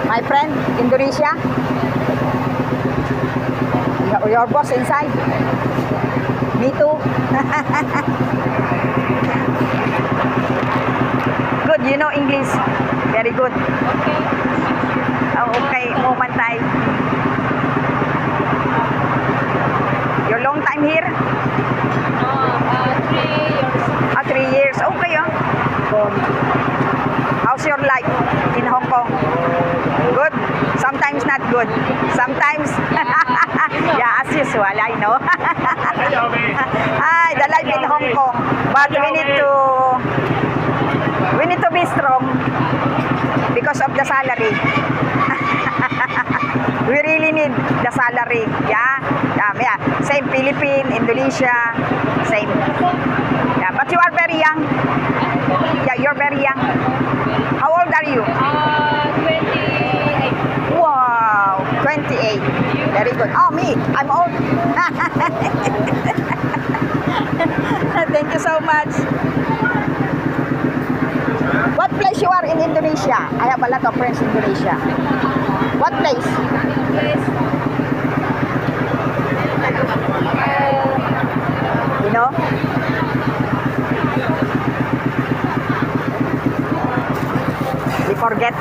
My friend, Indonesia. Your boss inside. Me too. Good, you know English. Very good. Okay. Oh, okay, Mumantay. Your long time here? No, 3 years. 3 years. Okay, oh. How's your life in Hong Kong? Good? Sometimes not good. Sometimes, yeah, as usual, I know. Ay, the life in Hong Kong. But we need to be strong because of the salary. We really need the salary. Yeah, yeah. Same Philippines, Indonesia, same. Yeah, but you are very young. Yeah, you're very young. How old are you? 28. Wow, 28. Very good. Oh, me, I'm old. Thank you so much. What place you are in Indonesia? I have a lot of friends in Indonesia. What place? Yes. You know? We forget.